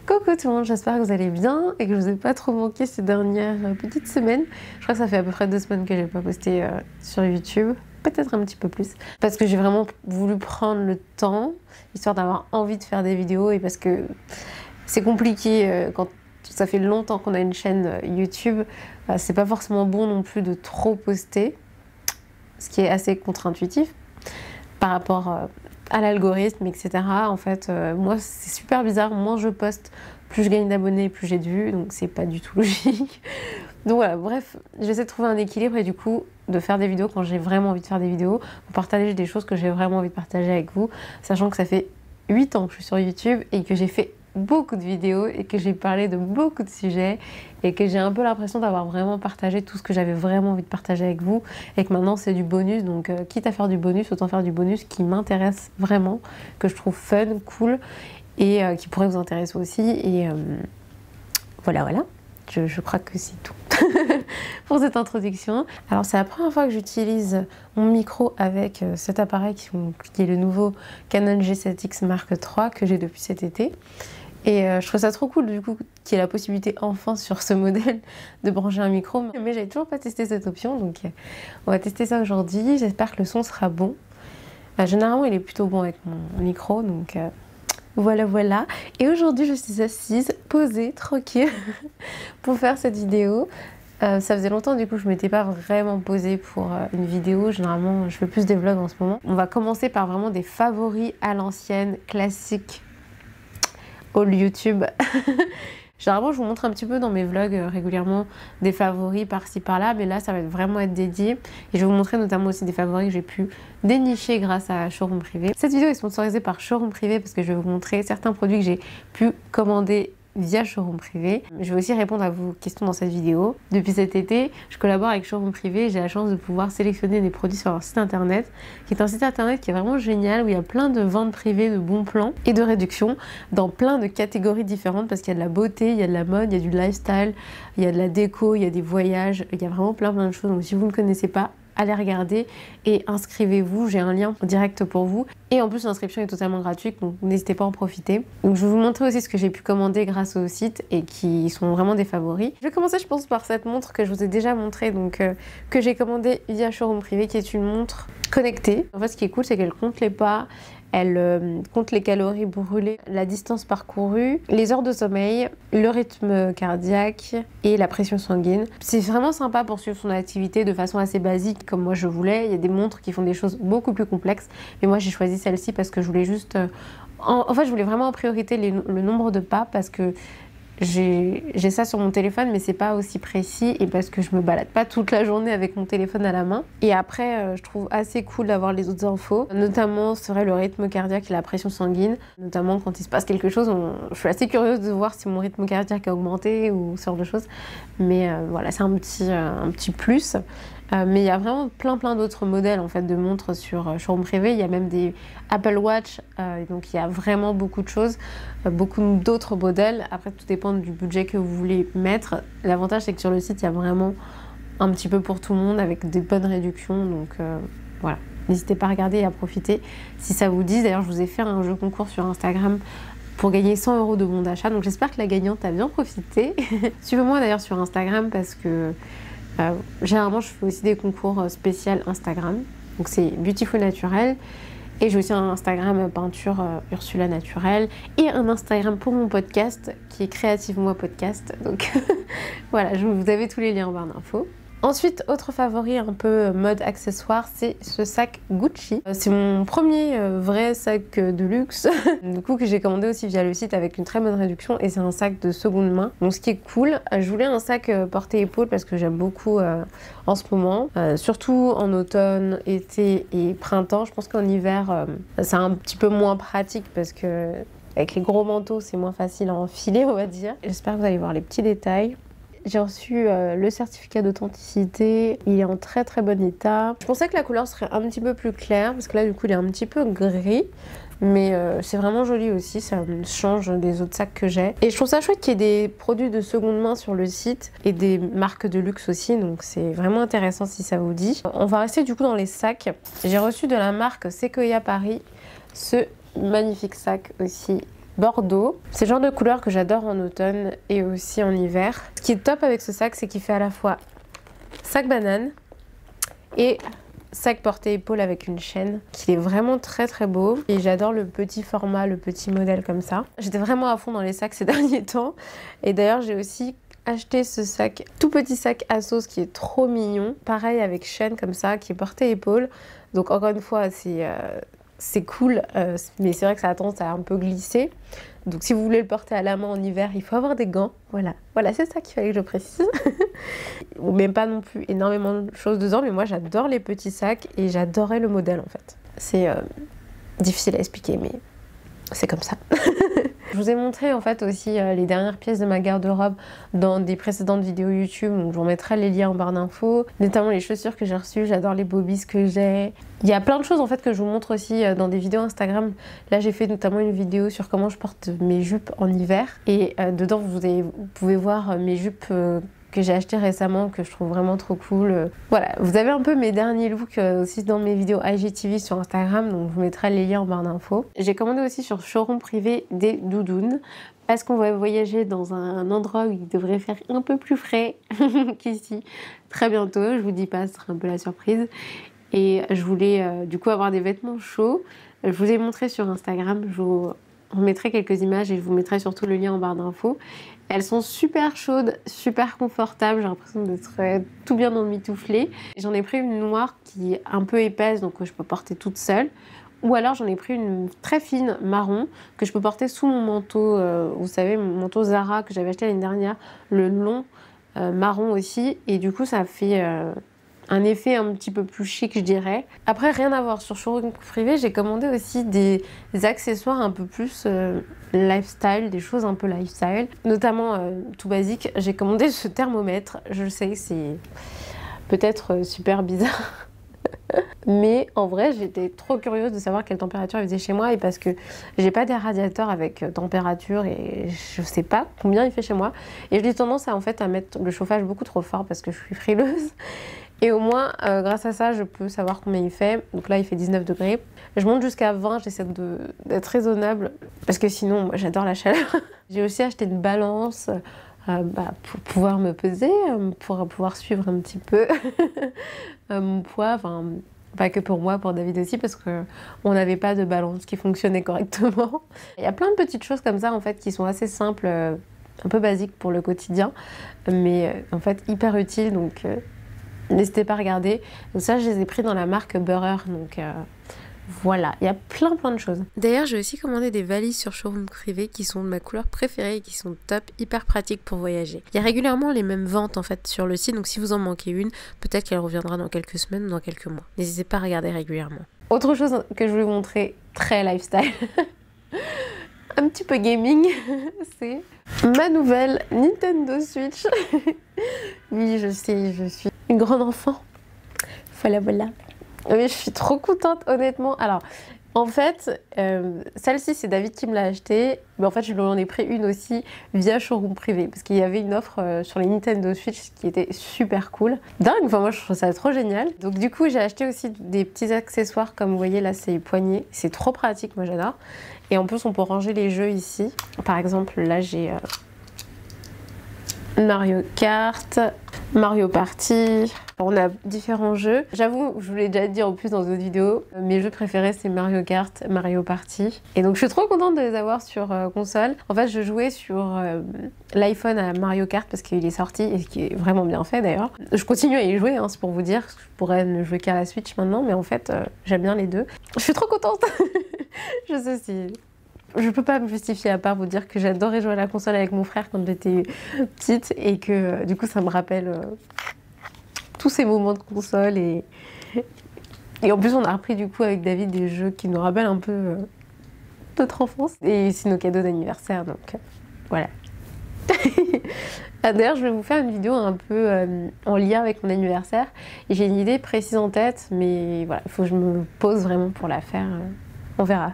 Coucou tout le monde, j'espère que vous allez bien et que je vous ai pas trop manqué ces dernières petites semaines. Je crois que ça fait à peu près 2 semaines que j'ai pas posté sur YouTube, peut-être un petit peu plus. Parce que j'ai vraiment voulu prendre le temps, histoire d'avoir envie de faire des vidéos et parce que c'est compliqué quand ça fait longtemps qu'on a une chaîne YouTube. C'est pas forcément bon non plus de trop poster, ce qui est assez contre-intuitif par rapport à l'algorithme, etc. En fait, moi, c'est super bizarre. Moins je poste, plus je gagne d'abonnés, plus j'ai de vues. Donc, c'est pas du tout logique. Donc voilà, bref, j'essaie de trouver un équilibre et du coup, de faire des vidéos quand j'ai vraiment envie de faire des vidéos, pour partager des choses que j'ai vraiment envie de partager avec vous, sachant que ça fait 8 ans que je suis sur YouTube et que j'ai fait beaucoup de vidéos et que j'ai parlé de beaucoup de sujets et que j'ai un peu l'impression d'avoir vraiment partagé tout ce que j'avais vraiment envie de partager avec vous et que maintenant c'est du bonus, donc quitte à faire du bonus, autant faire du bonus qui m'intéresse vraiment, que je trouve fun, cool et qui pourrait vous intéresser aussi et voilà, je crois que c'est tout pour cette introduction. Alors c'est la première fois que j'utilise mon micro avec cet appareil qui est le nouveau Canon G7X Mark III que j'ai depuis cet été. Et je trouve ça trop cool du coup qu'il y ait la possibilité enfin sur ce modèle de brancher un micro. Mais j'avais toujours pas testé cette option, donc on va tester ça aujourd'hui. J'espère que le son sera bon. Généralement il est plutôt bon avec mon micro, donc voilà. Et aujourd'hui je suis assise, posée, tranquille pour faire cette vidéo. Ça faisait longtemps du coup je m'étais pas vraiment posée pour une vidéo. Généralement je fais plus des vlogs en ce moment. On va commencer par vraiment des favoris à l'ancienne, classiques. All YouTube. Généralement, je vous montre un petit peu dans mes vlogs régulièrement des favoris par-ci par-là, mais là, ça va vraiment être dédié. Et je vais vous montrer notamment aussi des favoris que j'ai pu dénicher grâce à Showroom Privé. Cette vidéo est sponsorisée par Showroom Privé parce que je vais vous montrer certains produits que j'ai pu commander via Showroom Privé. Je vais aussi répondre à vos questions dans cette vidéo. Depuis cet été, je collabore avec Showroom Privé et j'ai la chance de pouvoir sélectionner des produits sur leur site internet, qui est un site internet qui est vraiment génial, où il y a plein de ventes privées, de bons plans et de réductions dans plein de catégories différentes, parce qu'il y a de la beauté, il y a de la mode, il y a du lifestyle, il y a de la déco, il y a des voyages, il y a vraiment plein de choses. Donc si vous ne connaissez pas, allez regarder et inscrivez-vous, j'ai un lien direct pour vous. Et en plus l'inscription est totalement gratuite, donc n'hésitez pas à en profiter. Donc je vais vous montrer aussi ce que j'ai pu commander grâce au site et qui sont vraiment des favoris. Je vais commencer je pense par cette montre que je vous ai déjà montrée, donc que j'ai commandée via Showroom Privé, qui est une montre connectée. En fait ce qui est cool c'est qu'elle compte les pas, elle compte les calories brûlées, la distance parcourue, les heures de sommeil, le rythme cardiaque et la pression sanguine. C'est vraiment sympa pour suivre son activité de façon assez basique comme moi je voulais. Il y a des montres qui font des choses beaucoup plus complexes, mais moi j'ai choisi celle-ci parce que je voulais juste... En fait je voulais vraiment en priorité le nombre de pas parce que j'ai ça sur mon téléphone mais c'est pas aussi précis et parce que je me balade pas toute la journée avec mon téléphone à la main. Et après je trouve assez cool d'avoir les autres infos, notamment serait le rythme cardiaque et la pression sanguine, notamment quand il se passe quelque chose. Je suis assez curieuse de voir si mon rythme cardiaque a augmenté ou ce genre de choses, mais voilà, c'est un petit plus. Mais il y a vraiment plein d'autres modèles en fait de montres sur Showroom Privé. Il y a même des Apple Watch, donc il y a vraiment beaucoup de choses, beaucoup d'autres modèles. Après tout dépend du budget que vous voulez mettre. L'avantage c'est que sur le site il y a vraiment un petit peu pour tout le monde avec des bonnes réductions, donc voilà. N'hésitez pas à regarder et à profiter si ça vous dit. D'ailleurs je vous ai fait un jeu concours sur Instagram pour gagner 100 € de bon d'achat, donc j'espère que la gagnante a bien profité. Suivez-moi d'ailleurs sur Instagram parce que généralement je fais aussi des concours spéciaux Instagram, donc c'est Beautiful Naturel, et j'ai aussi un Instagram peinture Ursula Naturel et un Instagram pour mon podcast qui est Créative Moi Podcast, donc voilà, vous avez tous les liens en barre d'infos. Ensuite, autre favori un peu mode accessoire, c'est ce sac Gucci. C'est mon premier vrai sac de luxe, du coup que j'ai commandé aussi via le site avec une très bonne réduction, et c'est un sac de seconde main. Donc ce qui est cool, je voulais un sac porté-épaule parce que j'aime beaucoup en ce moment, surtout en automne, été et printemps. Je pense qu'en hiver, c'est un petit peu moins pratique parce que avec les gros manteaux, c'est moins facile à enfiler, on va dire. J'espère que vous allez voir les petits détails. J'ai reçu le certificat d'authenticité, il est en très bon état. Je pensais que la couleur serait un petit peu plus claire, parce que là du coup il est un petit peu gris, mais c'est vraiment joli aussi, ça change des autres sacs que j'ai. Et je trouve ça chouette qu'il y ait des produits de seconde main sur le site, et des marques de luxe aussi, donc c'est vraiment intéressant si ça vous dit. On va rester du coup dans les sacs. J'ai reçu de la marque Sequoia Paris ce magnifique sac aussi, bordeaux. C'est le genre de couleur que j'adore en automne et aussi en hiver. Ce qui est top avec ce sac, c'est qu'il fait à la fois sac banane et sac porté-épaule avec une chaîne, qui est vraiment très très beau. Et j'adore le petit format, le petit modèle comme ça. J'étais vraiment à fond dans les sacs ces derniers temps. Et d'ailleurs, j'ai aussi acheté ce sac, tout petit sac Asos qui est trop mignon. Pareil avec chaîne comme ça, qui est porté-épaule. Donc encore une fois, c'est cool, mais c'est vrai que ça a tendance à un peu glisser. Donc si vous voulez le porter à la main en hiver, il faut avoir des gants. Voilà, c'est ça qu'il fallait que je précise. Ou même pas non plus énormément de choses dedans, mais moi j'adore les petits sacs et j'adorais le modèle en fait. C'est difficile à expliquer, mais c'est comme ça. Je vous ai montré en fait aussi les dernières pièces de ma garde-robe dans des précédentes vidéos YouTube, donc je vous remettrai les liens en barre d'infos, notamment les chaussures que j'ai reçues, j'adore les bobbies que j'ai. Il y a plein de choses en fait que je vous montre aussi dans des vidéos Instagram. Là j'ai fait notamment une vidéo sur comment je porte mes jupes en hiver et dedans vous pouvez voir mes jupes que j'ai acheté récemment, que je trouve vraiment trop cool. Voilà, vous avez un peu mes derniers looks aussi dans mes vidéos IGTV sur Instagram, donc je vous mettrai les liens en barre d'infos. J'ai commandé aussi sur Showroom Privé des doudounes, parce qu'on va voyager dans un endroit où il devrait faire un peu plus frais qu'ici très bientôt. Je vous dis pas, ce sera un peu la surprise. Et je voulais du coup avoir des vêtements chauds. Je vous ai montré sur Instagram, je vous remettrai quelques images et je vous mettrai surtout le lien en barre d'infos. Elles sont super chaudes, super confortables, j'ai l'impression d'être tout bien emmitouflée. J'en ai pris une noire qui est un peu épaisse, donc je peux porter toute seule. Ou alors j'en ai pris une très fine marron que je peux porter sous mon manteau, vous savez, mon manteau Zara que j'avais acheté l'année dernière, le long marron aussi. Et du coup ça fait un effet un petit peu plus chic, je dirais. Après, rien à voir, sur Showroom Privé, j'ai commandé aussi des accessoires un peu plus lifestyle, des choses un peu lifestyle. Notamment, tout basique, j'ai commandé ce thermomètre. Je sais, c'est peut-être super bizarre. Mais en vrai, j'étais trop curieuse de savoir quelle température il faisait chez moi, et parce que j'ai pas des radiateurs avec température et je sais pas combien il fait chez moi. Et j'ai tendance à mettre le chauffage beaucoup trop fort parce que je suis frileuse. Et au moins, grâce à ça, je peux savoir combien il fait. Donc là, il fait 19 degrés. Je monte jusqu'à 20, j'essaie d'être raisonnable parce que sinon, moi, j'adore la chaleur. J'ai aussi acheté une balance pour pouvoir me peser, pour pouvoir suivre un petit peu mon poids. Enfin, pas que pour moi, pour David aussi, parce qu'on n'avait pas de balance qui fonctionnait correctement. Il y a plein de petites choses comme ça, en fait, qui sont assez simples, un peu basiques pour le quotidien, mais en fait hyper utiles. Donc n'hésitez pas à regarder. Donc ça, je les ai pris dans la marque Burrer. Donc voilà, il y a plein de choses. D'ailleurs, j'ai aussi commandé des valises sur Showroom Privé qui sont de ma couleur préférée et qui sont top, hyper pratiques pour voyager. Il y a régulièrement les mêmes ventes en fait sur le site, donc si vous en manquez une, peut-être qu'elle reviendra dans quelques semaines ou dans quelques mois. N'hésitez pas à regarder régulièrement. Autre chose que je voulais vous montrer, très lifestyle, un petit peu gaming, c'est ma nouvelle Nintendo Switch. Oui, je sais, je suis une grande enfant. Voilà. Mais je suis trop contente, honnêtement. Alors, en fait, celle-ci, c'est David qui me l'a achetée. Mais en fait, je lui en ai pris une aussi via Showroom Privé. Parce qu'il y avait une offre sur les Nintendo Switch qui était super cool. Dingue, enfin, moi, je trouve ça trop génial. Donc, du coup, j'ai acheté aussi des petits accessoires. Comme vous voyez, là, c'est les poignées. C'est trop pratique, moi, j'adore. Et en plus, on peut ranger les jeux ici. Par exemple, là, j'ai Mario Kart, Mario Party. On a différents jeux. J'avoue, je vous l'ai déjà dit en plus dans d'autres vidéos, mes jeux préférés c'est Mario Kart, Mario Party. Et donc je suis trop contente de les avoir sur console. En fait, je jouais sur l'iPhone à Mario Kart parce qu'il est sorti et qui est vraiment bien fait d'ailleurs. Je continue à y jouer, hein, c'est pour vous dire. Je pourrais ne jouer qu'à la Switch maintenant, mais en fait, j'aime bien les deux. Je suis trop contente. Je sais si... Je peux pas me justifier à part vous dire que j'adorais jouer à la console avec mon frère quand j'étais petite et que du coup ça me rappelle tous ces moments de console et en plus on a repris du coup avec David des jeux qui nous rappellent un peu notre enfance et c'est nos cadeaux d'anniversaire, donc voilà. D'ailleurs, je vais vous faire une vidéo un peu en lien avec mon anniversaire et j'ai une idée précise en tête, mais voilà, il faut que je me pose vraiment pour la faire. On verra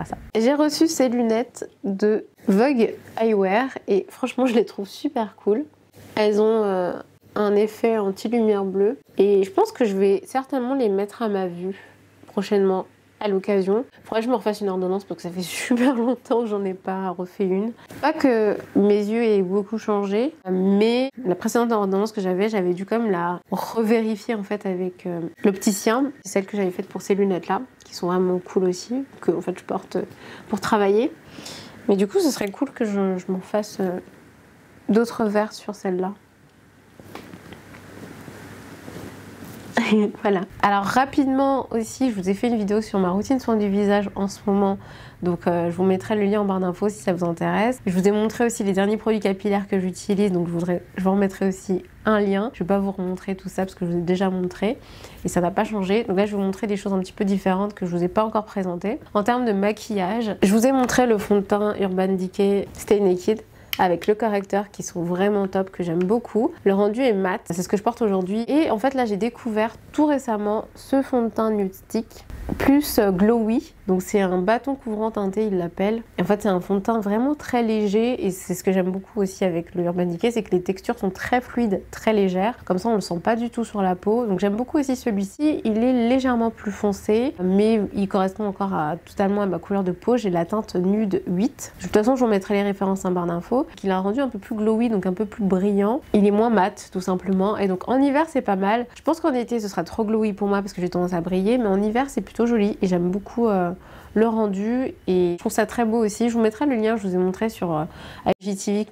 ça. J'ai reçu ces lunettes de Vogue Eyewear et franchement je les trouve super cool. Elles ont un effet anti-lumière bleue et je pense que je vais certainement les mettre à ma vue prochainement. à l'occasion. Faudrait que je me refasse une ordonnance parce que ça fait super longtemps que j'en ai pas refait une. Pas que mes yeux aient beaucoup changé, mais la précédente ordonnance que j'avais dû quand même la revérifier en fait avec l'opticien. C'est celle que j'avais faite pour ces lunettes là, qui sont vraiment cool aussi, que en fait je porte pour travailler. Mais du coup, ce serait cool que je m'en fasse d'autres verres sur celle-là. Voilà. Alors rapidement aussi, je vous ai fait une vidéo sur ma routine soin du visage en ce moment. Donc je vous mettrai le lien en barre d'infos si ça vous intéresse. Je vous ai montré aussi les derniers produits capillaires que j'utilise. Donc je vous remettrai aussi un lien. Je ne vais pas vous remontrer tout ça parce que je vous ai déjà montré. Et ça n'a pas changé. Donc là, je vais vous montrer des choses un petit peu différentes que je ne vous ai pas encore présentées. En termes de maquillage, je vous ai montré le fond de teint Urban Decay Stay Naked avec le correcteur qui sont vraiment top, que j'aime beaucoup. Le rendu est mat, c'est ce que je porte aujourd'hui. Et en fait là j'ai découvert tout récemment ce fond de teint Nude Stick plus glowy. Donc c'est un bâton couvrant teinté, il l'appelle. En fait c'est un fond de teint vraiment très léger et c'est ce que j'aime beaucoup aussi avec le Urban Decay, c'est que les textures sont très fluides, très légères. Comme ça on le sent pas du tout sur la peau. Donc j'aime beaucoup aussi celui-ci. Il est légèrement plus foncé, mais il correspond encore totalement à ma couleur de peau. J'ai la teinte Nude 8. De toute façon je vous mettrai les références en barre d'infos. Il a un rendu un peu plus glowy, donc un peu plus brillant. Il est moins mat tout simplement. Et donc en hiver c'est pas mal. Je pense qu'en été ce sera trop glowy pour moi parce que j'ai tendance à briller, mais en hiver c'est plutôt joli et j'aime beaucoup le rendu et je trouve ça très beau aussi. Je vous mettrai le lien, je vous ai montré sur IGTV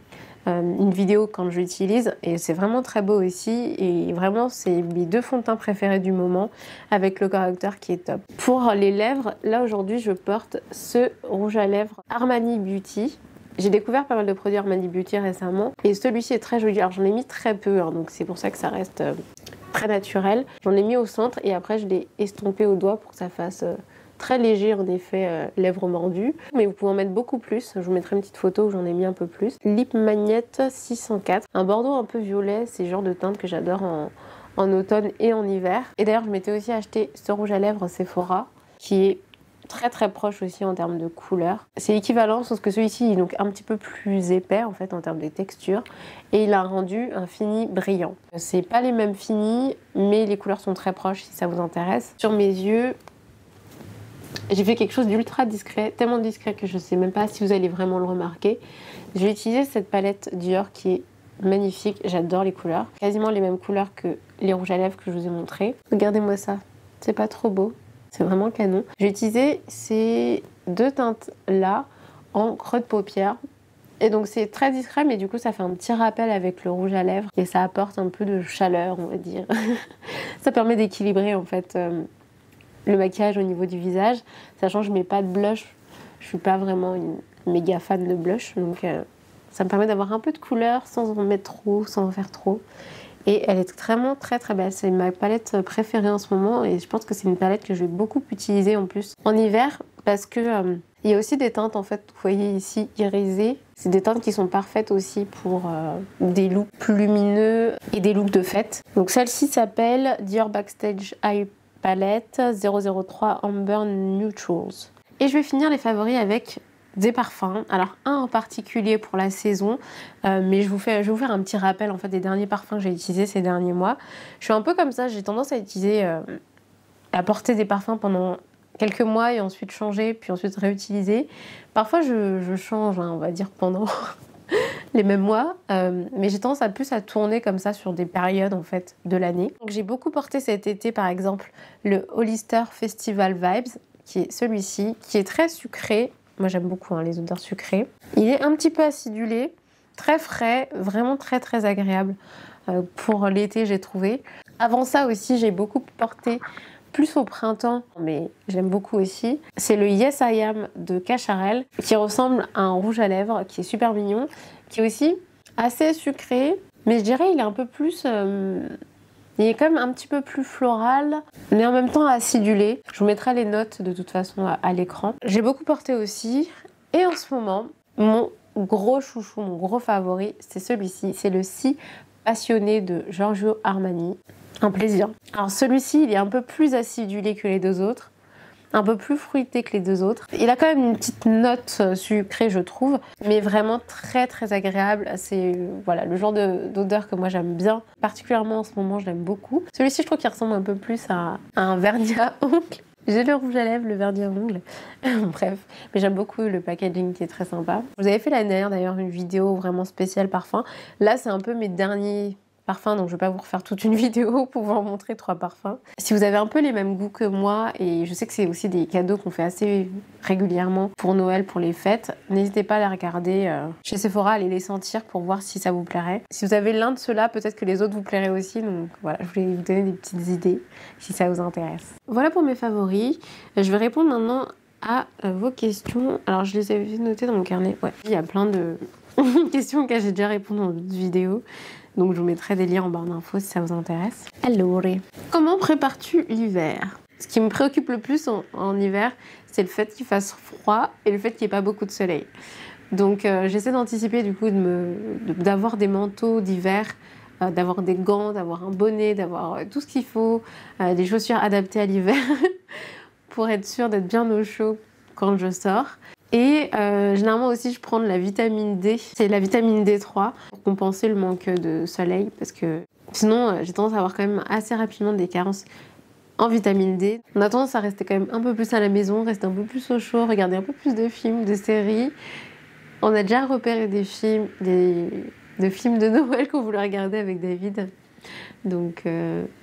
une vidéo quand je l'utilise et c'est vraiment très beau aussi et vraiment c'est mes deux fonds de teint préférés du moment avec le correcteur qui est top. Pour les lèvres, là aujourd'hui je porte ce rouge à lèvres Armani Beauty. J'ai découvert pas mal de produits Armani Beauty récemment et celui-ci est très joli. Alors j'en ai mis très peu hein, donc c'est pour ça que ça reste très naturel. J'en ai mis au centre et après je l'ai estompé au doigt pour que ça fasse très léger en effet lèvres mordues. Mais vous pouvez en mettre beaucoup plus. Je vous mettrai une petite photo où j'en ai mis un peu plus. Lip Magnet 604. Un bordeaux un peu violet, c'est le genre de teinte que j'adore en automne et en hiver. Et d'ailleurs je m'étais aussi acheté ce rouge à lèvres Sephora qui est très proche aussi en termes de couleur. C'est équivalent, sauf que celui-ci est donc un petit peu plus épais en fait en termes de texture et il a rendu un fini brillant. C'est pas les mêmes finis, mais les couleurs sont très proches si ça vous intéresse. Sur mes yeux, j'ai fait quelque chose d'ultra discret, tellement discret que je sais même pas si vous allez vraiment le remarquer. J'ai utilisé cette palette Dior qui est magnifique, j'adore les couleurs. Quasiment les mêmes couleurs que les rouges à lèvres que je vous ai montré. Regardez-moi ça, c'est pas trop beau? C'est vraiment canon. J'ai utilisé ces deux teintes là en creux de paupière. Et donc c'est très discret mais du coup ça fait un petit rappel avec le rouge à lèvres. Et ça apporte un peu de chaleur on va dire. Ça permet d'équilibrer en fait le maquillage au niveau du visage. Sachant que je mets pas de blush. Je suis pas vraiment une méga fan de blush. Donc ça me permet d'avoir un peu de couleur sans en mettre trop, sans en faire trop. Et elle est vraiment très belle. C'est ma palette préférée en ce moment et je pense que c'est une palette que je vais beaucoup utiliser en plus en hiver parce que il y a aussi des teintes en fait, vous voyez ici, irisées. C'est des teintes qui sont parfaites aussi pour des looks plus lumineux et des looks de fête. Donc celle-ci s'appelle Dior Backstage Eye Palette 003 Amber Neutrals. Et je vais finir les favoris avec des parfums, alors un en particulier pour la saison, mais je vais vous faire un petit rappel en fait des derniers parfums que j'ai utilisés ces derniers mois. Je suis un peu comme ça, j'ai tendance à utiliser, à porter des parfums pendant quelques mois et ensuite changer, puis ensuite réutiliser. Parfois je change, hein, on va dire pendant les mêmes mois, mais j'ai tendance à plus à tourner comme ça sur des périodes en fait de l'année. Donc j'ai beaucoup porté cet été par exemple le Hollister Festival Vibes, qui est celui-ci, qui est très sucré. Moi j'aime beaucoup hein, les odeurs sucrées. Il est un petit peu acidulé, très frais, vraiment très agréable pour l'été j'ai trouvé. Avant ça aussi j'ai beaucoup porté plus au printemps, mais j'aime beaucoup aussi. C'est le Yes I Am de Cacharel qui ressemble à un rouge à lèvres qui est super mignon, qui est aussi assez sucré, mais je dirais il est un peu plus... il est quand même un petit peu plus floral, mais en même temps acidulé. Je vous mettrai les notes de toute façon à l'écran. J'ai beaucoup porté aussi. Et en ce moment, mon gros chouchou, mon gros favori, c'est celui-ci. C'est le Si Passionné de Giorgio Armani. Un plaisir. Alors celui-ci, il est un peu plus acidulé que les deux autres. Un peu plus fruité que les deux autres. Il a quand même une petite note sucrée je trouve, mais vraiment très agréable. C'est voilà, le genre d'odeur que moi j'aime bien, particulièrement en ce moment je l'aime beaucoup. Celui-ci je trouve qu'il ressemble un peu plus à un vernis à ongles. J'ai le rouge à lèvres, le vernis à ongles. Bref, mais j'aime beaucoup le packaging qui est très sympa. Vous avez fait l'année dernière d'ailleurs une vidéo vraiment spéciale parfum. Là, c'est un peu mes derniers parfums, donc je vais pas vous refaire toute une vidéo pour vous en montrer 3 parfums. Si vous avez un peu les mêmes goûts que moi, et je sais que c'est aussi des cadeaux qu'on fait assez régulièrement pour Noël, pour les fêtes, n'hésitez pas à les regarder chez Sephora, allez les sentir pour voir si ça vous plairait. Si vous avez l'un de ceux-là, peut-être que les autres vous plairaient aussi, donc voilà, je voulais vous donner des petites idées si ça vous intéresse. Voilà pour mes favoris. Je vais répondre maintenant à vos questions. Alors je les avais notées dans mon carnet. Ouais, il y a plein de questions auxquelles j'ai déjà répondu dans d'autres vidéos. Donc je vous mettrai des liens en barre d'infos si ça vous intéresse. Allora. Comment prépares-tu l'hiver? Ce qui me préoccupe le plus en hiver, c'est le fait qu'il fasse froid et le fait qu'il n'y ait pas beaucoup de soleil. Donc j'essaie d'anticiper du coup d'avoir des manteaux d'hiver, d'avoir des gants, d'avoir un bonnet, d'avoir tout ce qu'il faut, des chaussures adaptées à l'hiver pour être sûre d'être bien au chaud quand je sors. Et généralement aussi je prends de la vitamine D, c'est la vitamine D3 pour compenser le manque de soleil parce que sinon j'ai tendance à avoir quand même assez rapidement des carences en vitamine D. On a tendance à rester quand même un peu plus à la maison, rester un peu plus au chaud, regarder un peu plus de films, de séries. On a déjà repéré des films, de films de Noël qu'on voulait regarder avec David. Donc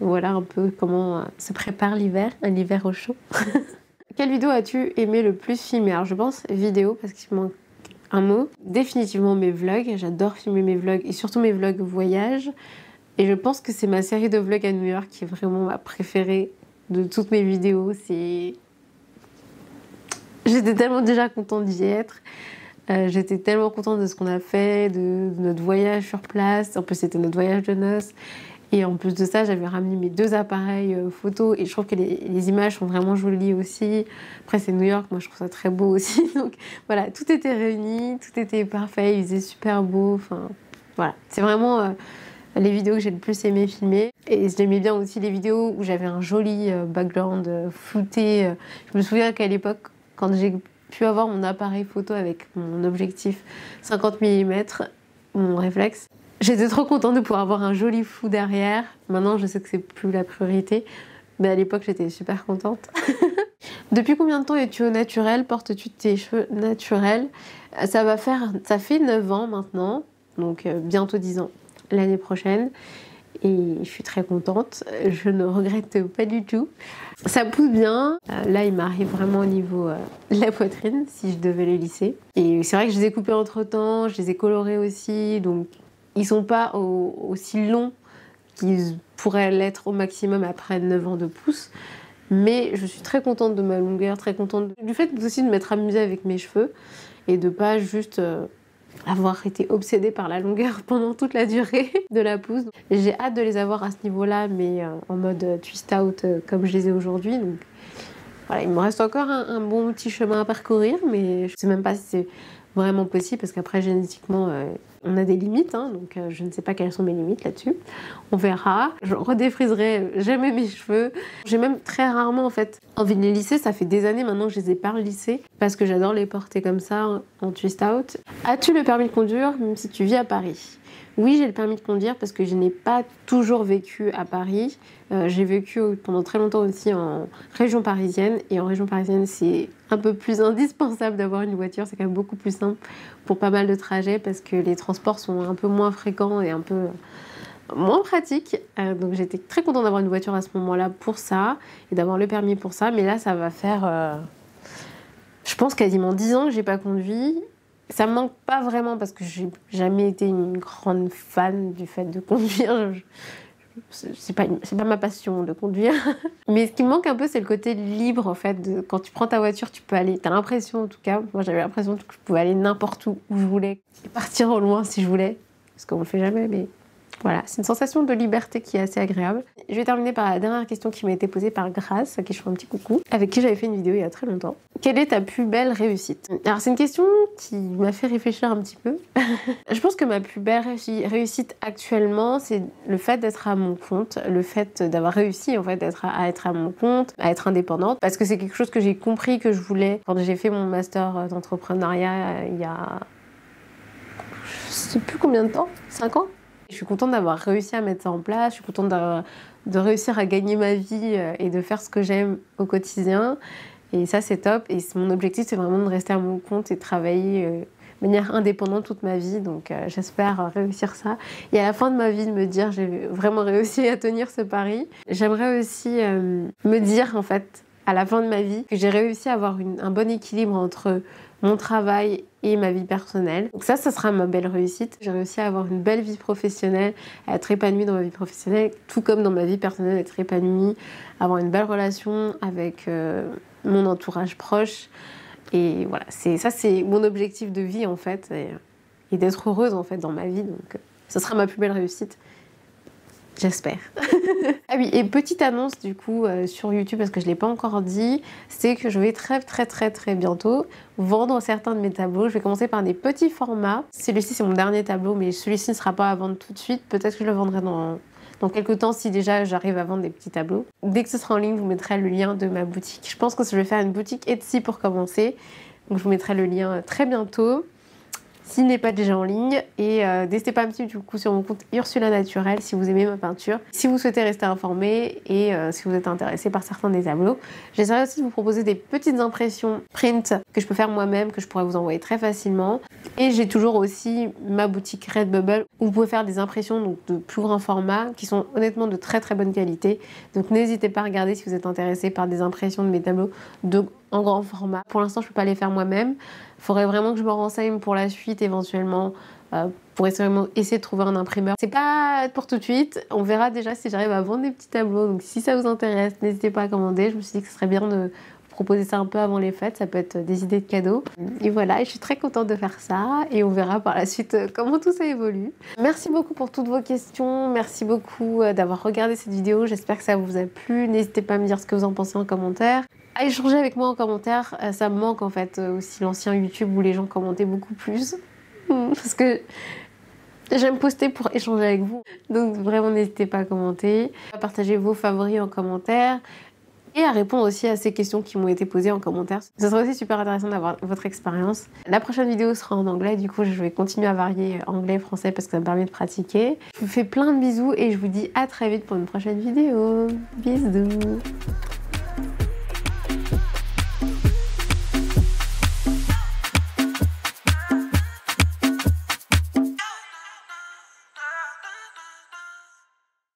voilà un peu comment se prépare l'hiver, un hiver au chaud. Quelle vidéo as-tu aimé le plus filmer? Alors je pense vidéo parce qu'il manque un mot. Définitivement mes vlogs, j'adore filmer mes vlogs et surtout mes vlogs voyage. Et je pense que c'est ma série de vlogs à New York qui est vraiment ma préférée de toutes mes vidéos. J'étais tellement déjà contente d'y être. J'étais tellement contente de ce qu'on a fait, de notre voyage sur place. En plus c'était notre voyage de noces. Et en plus de ça, j'avais ramené mes 2 appareils photo et je trouve que les images sont vraiment jolies aussi. Après, c'est New York, moi je trouve ça très beau aussi. Donc voilà, tout était réuni, tout était parfait, il faisait super beau. Enfin, voilà, c'est vraiment les vidéos que j'ai le plus aimé filmer. Et j'aimais bien aussi les vidéos où j'avais un joli background flouté. Je me souviens qu'à l'époque, quand j'ai pu avoir mon appareil photo avec mon objectif 50 mm, mon réflexe, j'étais trop contente de pouvoir avoir un joli flou derrière. Maintenant, je sais que c'est plus la priorité, mais à l'époque, j'étais super contente. Depuis combien de temps es-tu au naturel? Portes-tu tes cheveux naturels? Ça fait 9 ans maintenant, donc bientôt 10 ans l'année prochaine. Et je suis très contente, je ne regrette pas du tout. Ça pousse bien. Là, il m'arrive vraiment au niveau de la poitrine, si je devais les lisser. Et c'est vrai que je les ai coupés entre temps, je les ai colorés aussi, donc ils sont pas aussi longs qu'ils pourraient l'être au maximum après 9 ans de pouce. Mais je suis très contente de ma longueur, très contente du fait aussi de m'être amusée avec mes cheveux et de pas juste avoir été obsédée par la longueur pendant toute la durée de la pousse. J'ai hâte de les avoir à ce niveau-là, mais en mode twist out comme je les ai aujourd'hui. Donc voilà, il me reste encore un bon petit chemin à parcourir, mais je sais même pas si c'est vraiment possible parce qu'après génétiquement on a des limites, hein, donc je ne sais pas quelles sont mes limites là-dessus. On verra. Je redéfriserai jamais mes cheveux. J'ai même très rarement en fait envie de les lisser. Ça fait des années maintenant que je les ai pas lissés parce que j'adore les porter comme ça en twist out. As-tu le permis de conduire même si tu vis à Paris? Oui, j'ai le permis de conduire parce que je n'ai pas toujours vécu à Paris. J'ai vécu pendant très longtemps aussi en région parisienne. Et en région parisienne, c'est un peu plus indispensable d'avoir une voiture. C'est quand même beaucoup plus simple pour pas mal de trajets parce que les transports sont un peu moins fréquents et un peu moins pratiques. Donc j'étais très contente d'avoir une voiture à ce moment-là pour ça et d'avoir le permis pour ça. Mais là, ça va faire, je pense, quasiment 10 ans que j'ai pas conduit. Ça me manque pas vraiment parce que j'ai jamais été une grande fan du fait de conduire. C'est pas ma passion de conduire. Mais ce qui me manque un peu, c'est le côté libre en fait. Quand tu prends ta voiture, tu peux aller. T'as l'impression, en tout cas, moi j'avais l'impression que je pouvais aller n'importe où je voulais et partir au loin si je voulais, parce qu'on le fait jamais. Mais voilà, c'est une sensation de liberté qui est assez agréable. Je vais terminer par la dernière question qui m'a été posée par Grace, à qui je fais un petit coucou, avec qui j'avais fait une vidéo il y a très longtemps. Quelle est ta plus belle réussite? Alors c'est une question qui m'a fait réfléchir un petit peu. Je pense que ma plus belle réussite actuellement, c'est le fait d'être à mon compte, le fait d'avoir réussi en fait à être à mon compte, à être indépendante, parce que c'est quelque chose que j'ai compris que je voulais quand j'ai fait mon master d'entrepreneuriat il y a je sais plus combien de temps, 5 ans Je suis contente d'avoir réussi à mettre ça en place, je suis contente de réussir à gagner ma vie et de faire ce que j'aime au quotidien. Et ça, c'est top. Et mon objectif, c'est vraiment de rester à mon compte et de travailler de manière indépendante toute ma vie. Donc, j'espère réussir ça. Et à la fin de ma vie, de me dire, j'ai vraiment réussi à tenir ce pari. J'aimerais aussi me dire, en fait, à la fin de ma vie, que j'ai réussi à avoir un bon équilibre entre mon travail et ma vie personnelle. Donc ça sera ma belle réussite. J'ai réussi à avoir une belle vie professionnelle, à être épanouie dans ma vie professionnelle, tout comme dans ma vie personnelle, être épanouie, avoir une belle relation avec mon entourage proche. Et voilà, ça c'est mon objectif de vie en fait, et d'être heureuse en fait dans ma vie. Donc ce sera ma plus belle réussite. J'espère. Ah oui, et petite annonce du coup sur YouTube, parce que je ne l'ai pas encore dit, c'est que je vais très bientôt vendre certains de mes tableaux. Je vais commencer par des petits formats. Celui-ci c'est mon dernier tableau, mais celui-ci ne sera pas à vendre tout de suite. Peut-être que je le vendrai dans quelques temps si déjà j'arrive à vendre des petits tableaux. Dès que ce sera en ligne, je vous mettrai le lien de ma boutique. Je pense que je vais faire une boutique Etsy pour commencer. Donc je vous mettrai le lien très bientôt, s'il n'est pas déjà en ligne. Et n'hésitez pas à me suivre du coup sur mon compte Ursula Naturelle si vous aimez ma peinture, si vous souhaitez rester informé et si vous êtes intéressé par certains des tableaux. J'essaierai aussi de vous proposer des petites impressions print que je peux faire moi-même, que je pourrais vous envoyer très facilement. Et j'ai toujours aussi ma boutique Redbubble où vous pouvez faire des impressions donc, de plus grand format qui sont honnêtement de très bonne qualité. Donc n'hésitez pas à regarder si vous êtes intéressé par des impressions de mes tableaux en grand format. Pour l'instant, je ne peux pas les faire moi-même. Il faudrait vraiment que je me renseigne pour la suite éventuellement pour essayer de trouver un imprimeur. C'est pas pour tout de suite. On verra déjà si j'arrive à vendre des petits tableaux. Donc si ça vous intéresse, n'hésitez pas à commander. Je me suis dit que ce serait bien de proposer ça un peu avant les fêtes. Ça peut être des idées de cadeaux. Et voilà, je suis très contente de faire ça. Et on verra par la suite comment tout ça évolue. Merci beaucoup pour toutes vos questions. Merci beaucoup d'avoir regardé cette vidéo. J'espère que ça vous a plu. N'hésitez pas à me dire ce que vous en pensez en commentaire. À échanger avec moi en commentaire. Ça me manque en fait aussi l'ancien YouTube où les gens commentaient beaucoup plus. Parce que j'aime poster pour échanger avec vous. Donc vraiment n'hésitez pas à commenter, à partager vos favoris en commentaire et à répondre aussi à ces questions qui m'ont été posées en commentaire. Ce serait aussi super intéressant d'avoir votre expérience. La prochaine vidéo sera en anglais, du coup je vais continuer à varier anglais, français parce que ça me permet de pratiquer. Je vous fais plein de bisous et je vous dis à très vite pour une prochaine vidéo. Bisous.